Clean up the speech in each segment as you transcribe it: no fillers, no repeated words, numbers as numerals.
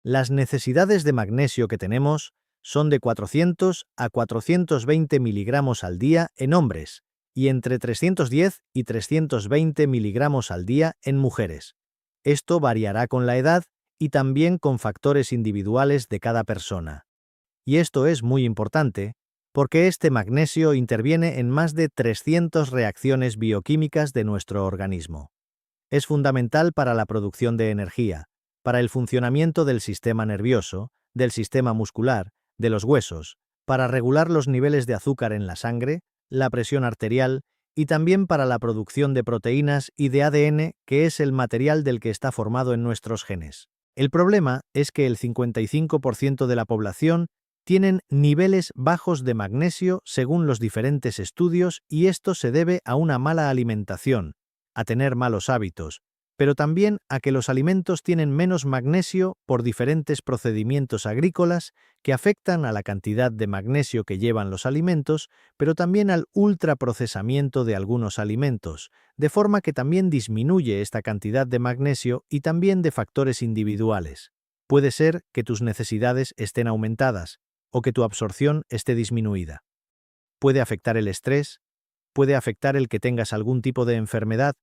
Las necesidades de magnesio que tenemos son de 400 a 420 miligramos al día en hombres y entre 310 y 320 miligramos al día en mujeres. Esto variará con la edad y también con factores individuales de cada persona. Y esto es muy importante, porque este magnesio interviene en más de 300 reacciones bioquímicas de nuestro organismo. Es fundamental para la producción de energía, para el funcionamiento del sistema nervioso, del sistema muscular, de los huesos, para regular los niveles de azúcar en la sangre, la presión arterial y también para la producción de proteínas y de ADN, que es el material del que está formado en nuestros genes. El problema es que el 55% de la población tienen niveles bajos de magnesio según los diferentes estudios y esto se debe a una mala alimentación, a tener malos hábitos, pero también a que los alimentos tienen menos magnesio por diferentes procedimientos agrícolas que afectan a la cantidad de magnesio que llevan los alimentos, pero también al ultraprocesamiento de algunos alimentos, de forma que también disminuye esta cantidad de magnesio y también de factores individuales. Puede ser que tus necesidades estén aumentadas o que tu absorción esté disminuida. Puede afectar el estrés, puede afectar el que tengas algún tipo de enfermedad,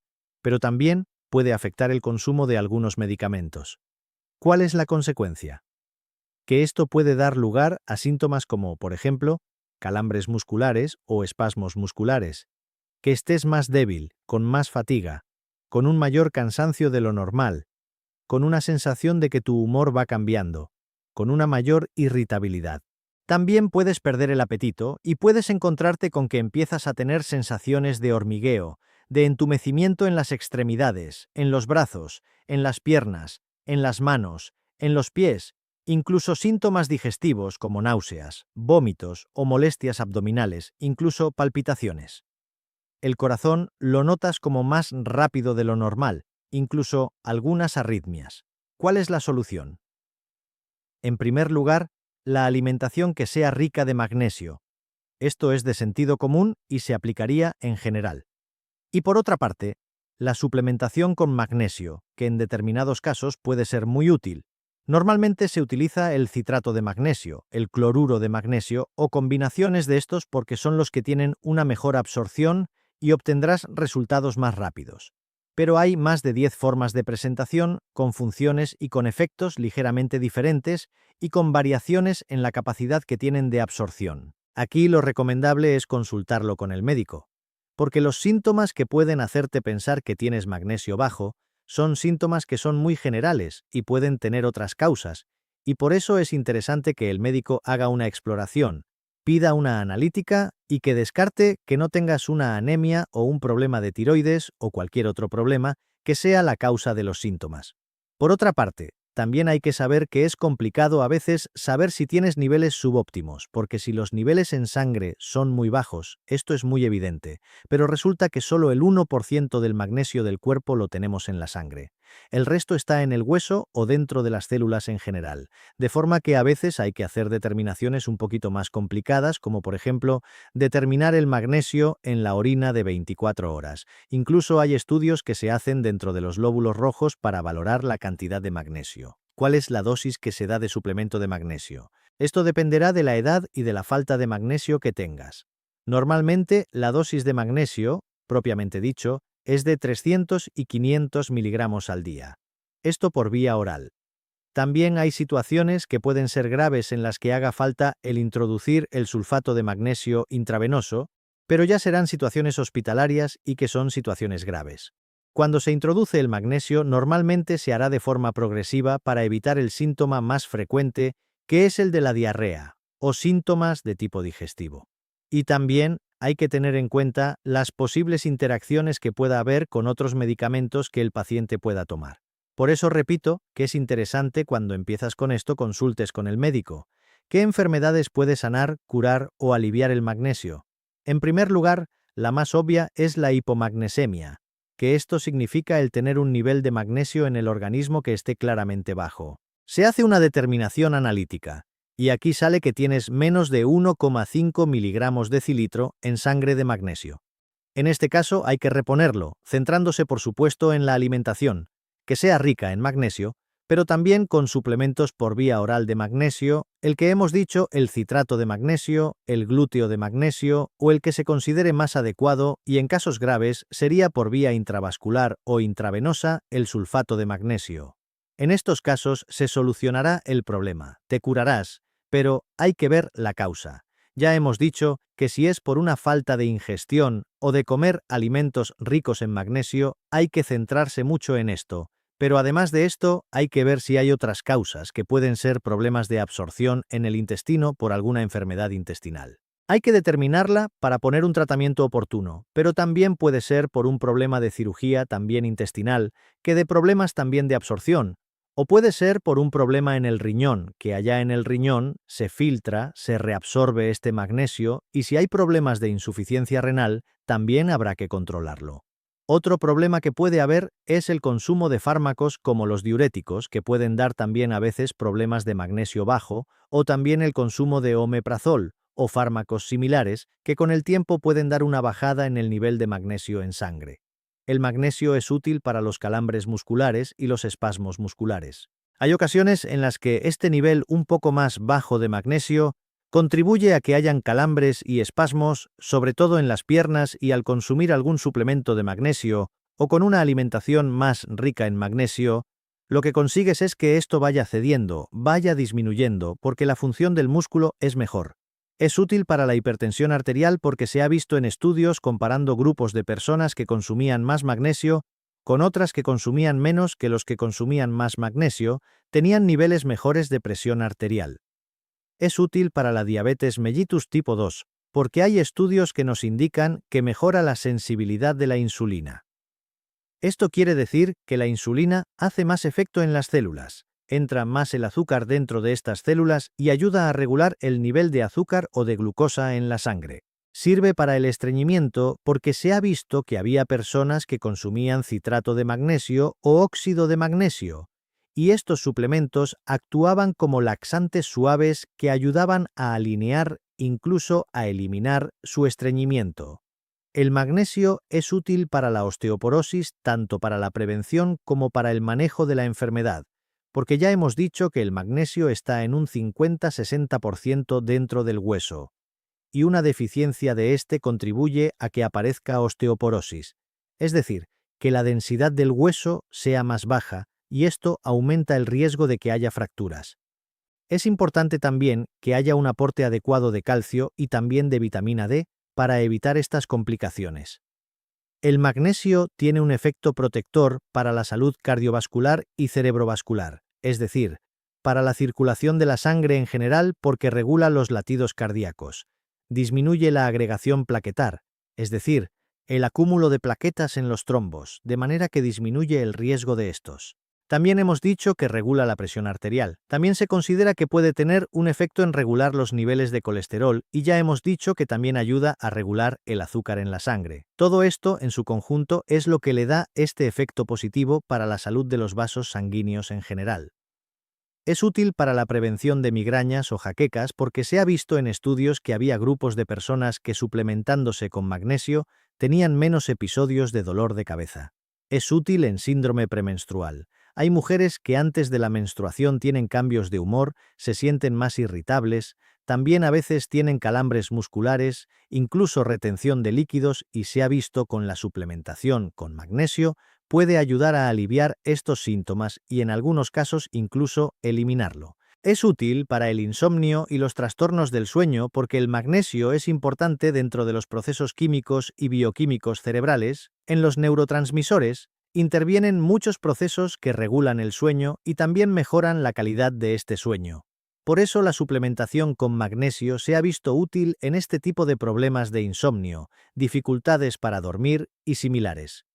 pero también puede afectar el consumo de algunos medicamentos. ¿Cuál es la consecuencia? Que esto puede dar lugar a síntomas como, por ejemplo, calambres musculares o espasmos musculares, que estés más débil, con más fatiga, con un mayor cansancio de lo normal, con una sensación de que tu humor va cambiando, con una mayor irritabilidad. También puedes perder el apetito y puedes encontrarte con que empiezas a tener sensaciones de hormigueo, de entumecimiento en las extremidades, en los brazos, en las piernas, en las manos, en los pies, incluso síntomas digestivos como náuseas, vómitos o molestias abdominales, incluso palpitaciones. El corazón lo notas como más rápido de lo normal, incluso algunas arritmias. ¿Cuál es la solución? En primer lugar, la alimentación que sea rica de magnesio. Esto es de sentido común y se aplicaría en general. Y por otra parte, la suplementación con magnesio, que en determinados casos puede ser muy útil. Normalmente se utiliza el citrato de magnesio, el cloruro de magnesio o combinaciones de estos porque son los que tienen una mejor absorción y obtendrás resultados más rápidos. Pero hay más de 10 formas de presentación, con funciones y con efectos ligeramente diferentes y con variaciones en la capacidad que tienen de absorción. Aquí lo recomendable es consultarlo con el médico, porque los síntomas que pueden hacerte pensar que tienes magnesio bajo son síntomas que son muy generales y pueden tener otras causas, y por eso es interesante que el médico haga una exploración, pida una analítica y que descarte que no tengas una anemia o un problema de tiroides o cualquier otro problema que sea la causa de los síntomas. Por otra parte, también hay que saber que es complicado a veces saber si tienes niveles subóptimos, porque si los niveles en sangre son muy bajos, esto es muy evidente, pero resulta que solo el 1% del magnesio del cuerpo lo tenemos en la sangre. El resto está en el hueso o dentro de las células en general, de forma que a veces hay que hacer determinaciones un poquito más complicadas, como por ejemplo, determinar el magnesio en la orina de 24 horas. Incluso hay estudios que se hacen dentro de los glóbulos rojos para valorar la cantidad de magnesio. ¿Cuál es la dosis que se da de suplemento de magnesio? Esto dependerá de la edad y de la falta de magnesio que tengas. Normalmente, la dosis de magnesio, propiamente dicho, es de 300 y 500 miligramos al día. Esto por vía oral. También hay situaciones que pueden ser graves en las que haga falta el introducir el sulfato de magnesio intravenoso, pero ya serán situaciones hospitalarias y que son situaciones graves. Cuando se introduce el magnesio, normalmente se hará de forma progresiva para evitar el síntoma más frecuente, que es el de la diarrea, o síntomas de tipo digestivo. Y también hay que tener en cuenta las posibles interacciones que pueda haber con otros medicamentos que el paciente pueda tomar. Por eso repito que es interesante cuando empiezas con esto consultes con el médico. ¿Qué enfermedades puede sanar, curar o aliviar el magnesio? En primer lugar, la más obvia es la hipomagnesemia, que esto significa el tener un nivel de magnesio en el organismo que esté claramente bajo. Se hace una determinación analítica, y aquí sale que tienes menos de 1,5 miligramos decilitro en sangre de magnesio. En este caso hay que reponerlo, centrándose por supuesto en la alimentación, que sea rica en magnesio, pero también con suplementos por vía oral de magnesio, el que hemos dicho, el citrato de magnesio, el glúteo de magnesio o el que se considere más adecuado y en casos graves sería por vía intravascular o intravenosa el sulfato de magnesio. En estos casos se solucionará el problema, te curarás, pero hay que ver la causa. Ya hemos dicho que si es por una falta de ingestión o de comer alimentos ricos en magnesio, hay que centrarse mucho en esto. Pero además de esto, hay que ver si hay otras causas que pueden ser problemas de absorción en el intestino por alguna enfermedad intestinal. Hay que determinarla para poner un tratamiento oportuno, pero también puede ser por un problema de cirugía también intestinal, que de problemas también de absorción, o puede ser por un problema en el riñón, que allá en el riñón se filtra, se reabsorbe este magnesio y si hay problemas de insuficiencia renal, también habrá que controlarlo. Otro problema que puede haber es el consumo de fármacos como los diuréticos, que pueden dar también a veces problemas de magnesio bajo, o también el consumo de omeprazol o fármacos similares que con el tiempo pueden dar una bajada en el nivel de magnesio en sangre. El magnesio es útil para los calambres musculares y los espasmos musculares. Hay ocasiones en las que este nivel un poco más bajo de magnesio contribuye a que hayan calambres y espasmos, sobre todo en las piernas y al consumir algún suplemento de magnesio o con una alimentación más rica en magnesio, lo que consigues es que esto vaya cediendo, vaya disminuyendo, porque la función del músculo es mejor. Es útil para la hipertensión arterial porque se ha visto en estudios comparando grupos de personas que consumían más magnesio con otras que consumían menos que los que consumían más magnesio, tenían niveles mejores de presión arterial. Es útil para la diabetes mellitus tipo 2, porque hay estudios que nos indican que mejora la sensibilidad de la insulina. Esto quiere decir que la insulina hace más efecto en las células, entra más el azúcar dentro de estas células y ayuda a regular el nivel de azúcar o de glucosa en la sangre. Sirve para el estreñimiento porque se ha visto que había personas que consumían citrato de magnesio o óxido de magnesio, y estos suplementos actuaban como laxantes suaves que ayudaban a alinear, incluso a eliminar, su estreñimiento. El magnesio es útil para la osteoporosis tanto para la prevención como para el manejo de la enfermedad, porque ya hemos dicho que el magnesio está en un 50-60% dentro del hueso, y una deficiencia de este contribuye a que aparezca osteoporosis, es decir, que la densidad del hueso sea más baja, y esto aumenta el riesgo de que haya fracturas. Es importante también que haya un aporte adecuado de calcio y también de vitamina D para evitar estas complicaciones. El magnesio tiene un efecto protector para la salud cardiovascular y cerebrovascular, es decir, para la circulación de la sangre en general porque regula los latidos cardíacos. Disminuye la agregación plaquetar, es decir, el acúmulo de plaquetas en los trombos, de manera que disminuye el riesgo de estos. También hemos dicho que regula la presión arterial. También se considera que puede tener un efecto en regular los niveles de colesterol y ya hemos dicho que también ayuda a regular el azúcar en la sangre. Todo esto, en su conjunto, es lo que le da este efecto positivo para la salud de los vasos sanguíneos en general. Es útil para la prevención de migrañas o jaquecas porque se ha visto en estudios que había grupos de personas que suplementándose con magnesio tenían menos episodios de dolor de cabeza. Es útil en síndrome premenstrual. Hay mujeres que antes de la menstruación tienen cambios de humor, se sienten más irritables, también a veces tienen calambres musculares, incluso retención de líquidos y se ha visto con la suplementación con magnesio puede ayudar a aliviar estos síntomas y en algunos casos incluso eliminarlo. Es útil para el insomnio y los trastornos del sueño porque el magnesio es importante dentro de los procesos químicos y bioquímicos cerebrales, en los neurotransmisores, intervienen muchos procesos que regulan el sueño y también mejoran la calidad de este sueño. Por eso la suplementación con magnesio se ha visto útil en este tipo de problemas de insomnio, dificultades para dormir y similares.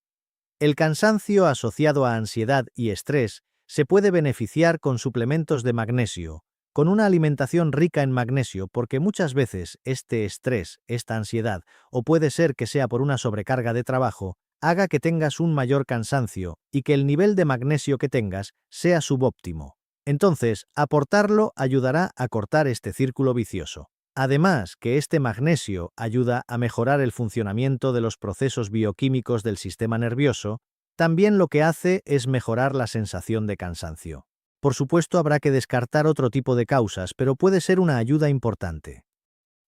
El cansancio asociado a ansiedad y estrés se puede beneficiar con suplementos de magnesio, con una alimentación rica en magnesio porque muchas veces este estrés, esta ansiedad, o puede ser que sea por una sobrecarga de trabajo, haga que tengas un mayor cansancio y que el nivel de magnesio que tengas sea subóptimo. Entonces, aportarlo ayudará a cortar este círculo vicioso. Además, que este magnesio ayuda a mejorar el funcionamiento de los procesos bioquímicos del sistema nervioso, también lo que hace es mejorar la sensación de cansancio. Por supuesto, habrá que descartar otro tipo de causas, pero puede ser una ayuda importante.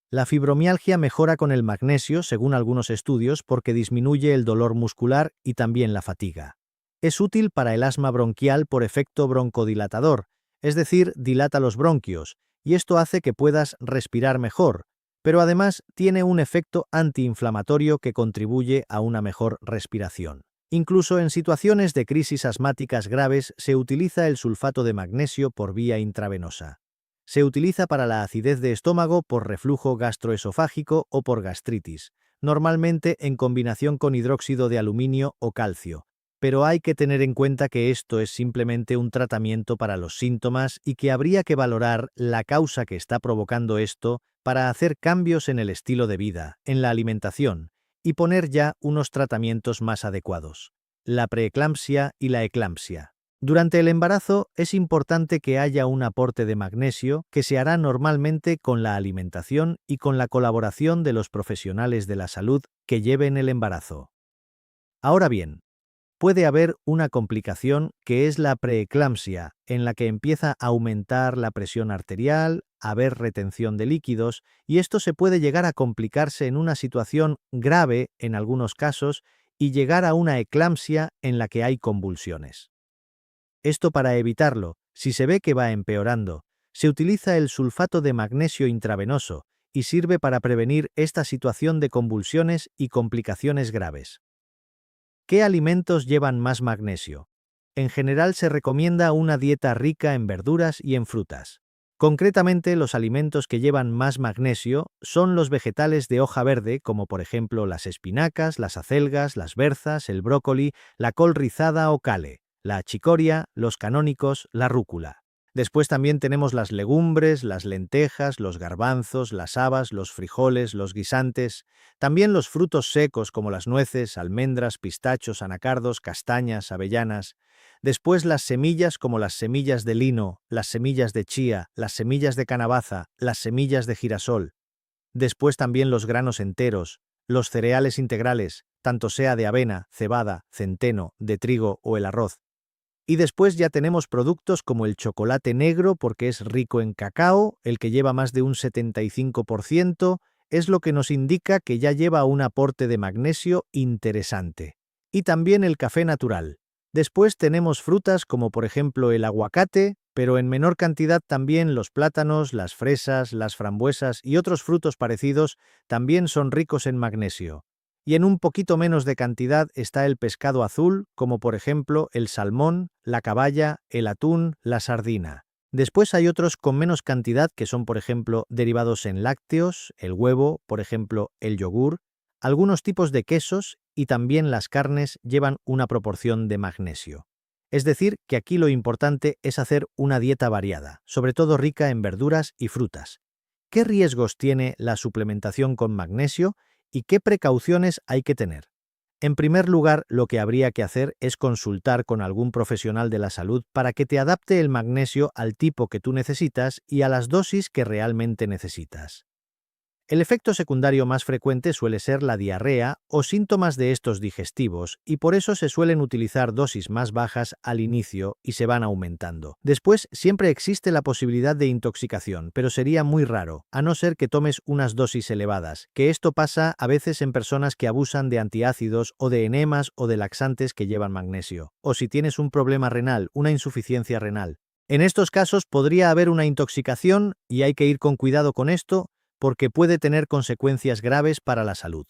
La fibromialgia mejora con el magnesio, según algunos estudios, porque disminuye el dolor muscular y también la fatiga. Es útil para el asma bronquial por efecto broncodilatador, es decir, dilata los bronquios, y esto hace que puedas respirar mejor, pero además tiene un efecto antiinflamatorio que contribuye a una mejor respiración. Incluso en situaciones de crisis asmáticas graves se utiliza el sulfato de magnesio por vía intravenosa. Se utiliza para la acidez de estómago por reflujo gastroesofágico o por gastritis, normalmente en combinación con hidróxido de aluminio o calcio. Pero hay que tener en cuenta que esto es simplemente un tratamiento para los síntomas y que habría que valorar la causa que está provocando esto para hacer cambios en el estilo de vida, en la alimentación, y poner ya unos tratamientos más adecuados. La preeclampsia y la eclampsia. Durante el embarazo es importante que haya un aporte de magnesio que se hará normalmente con la alimentación y con la colaboración de los profesionales de la salud que lleven el embarazo. Ahora bien, puede haber una complicación que es la preeclampsia, en la que empieza a aumentar la presión arterial, a haber retención de líquidos, y esto se puede llegar a complicarse en una situación grave en algunos casos y llegar a una eclampsia en la que hay convulsiones. Esto para evitarlo, si se ve que va empeorando, se utiliza el sulfato de magnesio intravenoso y sirve para prevenir esta situación de convulsiones y complicaciones graves. ¿Qué alimentos llevan más magnesio? En general se recomienda una dieta rica en verduras y en frutas. Concretamente, los alimentos que llevan más magnesio son los vegetales de hoja verde, como por ejemplo las espinacas, las acelgas, las berzas, el brócoli, la col rizada o cale, la achicoria, los canónicos, la rúcula. Después también tenemos las legumbres, las lentejas, los garbanzos, las habas, los frijoles, los guisantes, también los frutos secos como las nueces, almendras, pistachos, anacardos, castañas, avellanas. Después las semillas como las semillas de lino, las semillas de chía, las semillas de calabaza, las semillas de girasol. Después también los granos enteros, los cereales integrales, tanto sea de avena, cebada, centeno, de trigo o el arroz. Y después ya tenemos productos como el chocolate negro porque es rico en cacao, el que lleva más de un 75%, es lo que nos indica que ya lleva un aporte de magnesio interesante. Y también el café natural. Después tenemos frutas como por ejemplo el aguacate, pero en menor cantidad también los plátanos, las fresas, las frambuesas y otros frutos parecidos también son ricos en magnesio. Y en un poquito menos de cantidad está el pescado azul, como por ejemplo el salmón, la caballa, el atún, la sardina. Después hay otros con menos cantidad que son por ejemplo derivados en lácteos, el huevo, por ejemplo el yogur, algunos tipos de quesos y también las carnes llevan una proporción de magnesio. Es decir, que aquí lo importante es hacer una dieta variada, sobre todo rica en verduras y frutas. ¿Qué riesgos tiene la suplementación con magnesio? ¿Y qué precauciones hay que tener? En primer lugar, lo que habría que hacer es consultar con algún profesional de la salud para que te adapte el magnesio al tipo que tú necesitas y a las dosis que realmente necesitas. El efecto secundario más frecuente suele ser la diarrea o síntomas de estos digestivos, y por eso se suelen utilizar dosis más bajas al inicio y se van aumentando. Después siempre existe la posibilidad de intoxicación, pero sería muy raro, a no ser que tomes unas dosis elevadas, que esto pasa a veces en personas que abusan de antiácidos o de enemas o de laxantes que llevan magnesio, o si tienes un problema renal, una insuficiencia renal. En estos casos podría haber una intoxicación y hay que ir con cuidado con esto, porque puede tener consecuencias graves para la salud.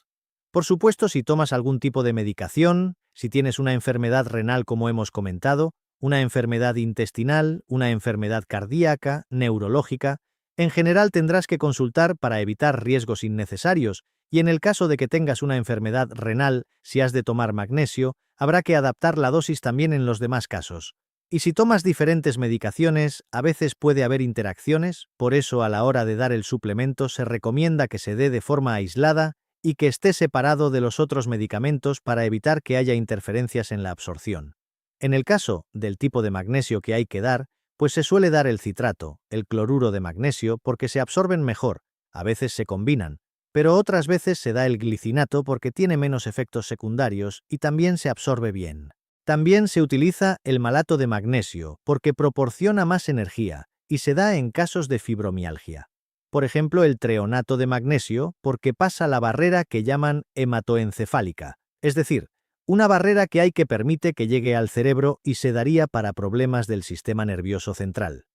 Por supuesto, si tomas algún tipo de medicación, si tienes una enfermedad renal como hemos comentado, una enfermedad intestinal, una enfermedad cardíaca, neurológica, en general tendrás que consultar para evitar riesgos innecesarios, y en el caso de que tengas una enfermedad renal, si has de tomar magnesio, habrá que adaptar la dosis también en los demás casos. Y si tomas diferentes medicaciones, a veces puede haber interacciones, por eso a la hora de dar el suplemento se recomienda que se dé de forma aislada y que esté separado de los otros medicamentos para evitar que haya interferencias en la absorción. En el caso del tipo de magnesio que hay que dar, pues se suele dar el citrato, el cloruro de magnesio, porque se absorben mejor, a veces se combinan, pero otras veces se da el glicinato porque tiene menos efectos secundarios y también se absorbe bien. También se utiliza el malato de magnesio porque proporciona más energía y se da en casos de fibromialgia. Por ejemplo, el treonato de magnesio porque pasa la barrera que llaman hematoencefálica, es decir, una barrera que permite que llegue al cerebro y se daría para problemas del sistema nervioso central.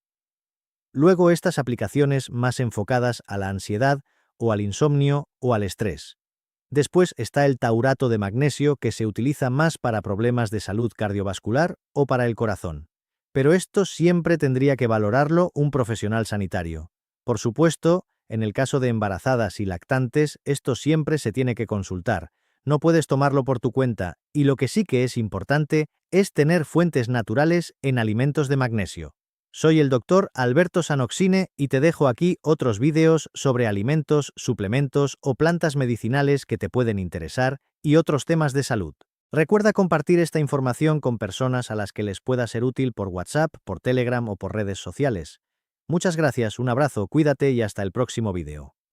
Luego estas aplicaciones más enfocadas a la ansiedad o al insomnio o al estrés. Después está el taurato de magnesio que se utiliza más para problemas de salud cardiovascular o para el corazón. Pero esto siempre tendría que valorarlo un profesional sanitario. Por supuesto, en el caso de embarazadas y lactantes, esto siempre se tiene que consultar. No puedes tomarlo por tu cuenta, y lo que sí que es importante es tener fuentes naturales en alimentos de magnesio. Soy el doctor Alberto Sanoxine y te dejo aquí otros vídeos sobre alimentos, suplementos o plantas medicinales que te pueden interesar y otros temas de salud. Recuerda compartir esta información con personas a las que les pueda ser útil por WhatsApp, por Telegram o por redes sociales. Muchas gracias, un abrazo, cuídate y hasta el próximo vídeo.